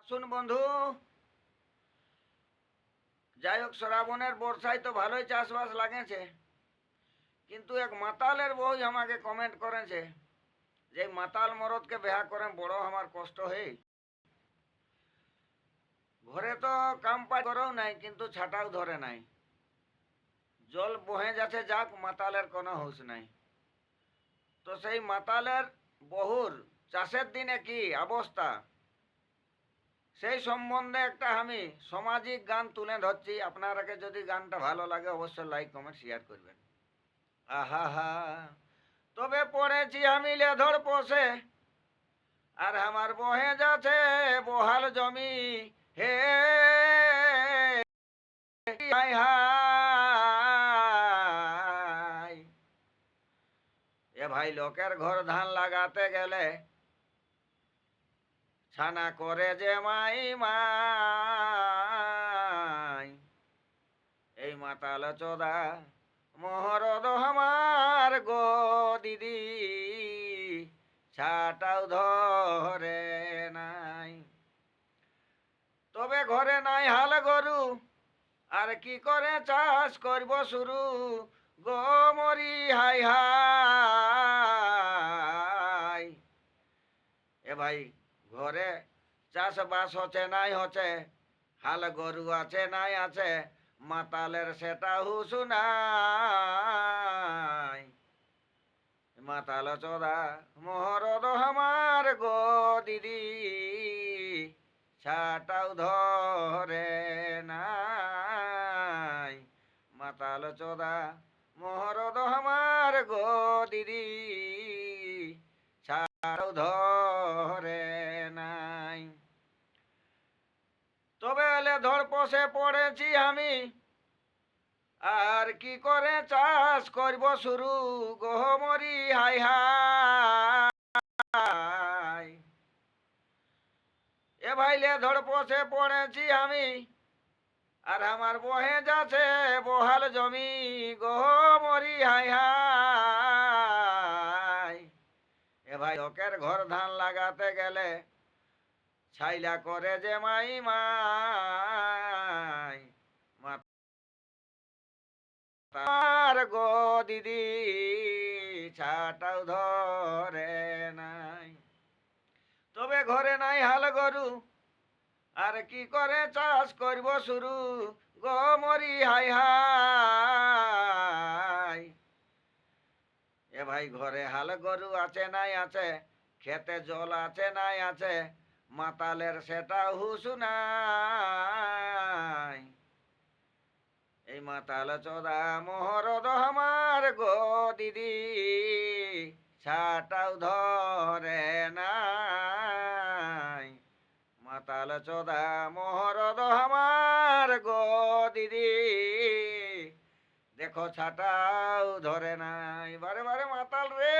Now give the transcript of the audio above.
শুন বন্ধু, যাই হোক শ্রাবণের বর্ষায় তো ভালোই চাষবাস লাগেছে, কিন্তু এক মাতালের বউ আমাকে কমেন্ট করেছে যে মাতাল মরদকে বিয়া করে বড় আমার কষ্ট হই। ঘরে তো কাম পাই করেও নাই, কিন্তু ছাটাও ধরে নাই। জল বহে যাচ্ছে, যাক মাতালের কোনো হুঁশ নাই। তো সেই মাতালের বহুর চাষের দিনে কি অবস্থা, সেই সম্বন্ধে একটা আমি সামাজিক গান তুলে ধরছি। আপনারাকে যদি গানটা ভালো লাগে অবশ্যই লাইক কমেন্ট শেয়ার করবেন। আহা হা, তবে পড়েছি আমি লেধর পোষে, আর আমার বহে যাচ্ছে বহাল জমি। হে হাই হাই, এ ভাই লোকের ঘর ধান লাগাতে গেলে ছানা করে যে মাই মাই। এই মাতাল চোদা মহরদ আমার গো দিদি, ছাটাও ধরে নাই। তবে ঘরে নাই হাল গরু, আর কি করে চাষ করব শুরু। গো মরি হাই হাই, এ ভাই ঘরে চাষবাস হচ্ছে নাই হচ্ছে, হাল গরু আছে নাই আছে, মাতালের সেটা হুসু নাই। মাতাল চোদা মহরদ আমার গো দিদি, ছাটাও ধরে নাই। মাতাল চোদা মহরদ আমার গো দিদি, ছাটাও ধরে নাই। তবে এলে ধর পশে পড়েছি আমি, আর কি করে চাষ করব শুরু। গহমরি হাই হাই, এ ভাইলে ধর পশে পড়েছি আমি, আর আমার বহে যাচ্ছে বহাল জমি। গহমরি হাই হাই, এ ভাই লোকের ঘর ধান লাগাতে গেলে ছাইলা করে যে মাই মাই। তার গো দিদি, ছাটাও ধরে নাই। তবে ঘরে নাই হাল গরু, আর কি করে চাষ করব শুরু। গো মরি হাই হাই, এ ভাই ঘরে হাল গরু আছে নাই আছে, খেতে জল আছে নাই আছে, মাতালের সেটা হুসু নাই। এই মাতাল চোদা মহরদ আমার গো দিদি, ছাটাও ধরে নাই। মাতাল চোদা মহরদ আমার গো দিদি, দেখো ছাটাও ধরে নাই। বারে বারে মাতাল রে।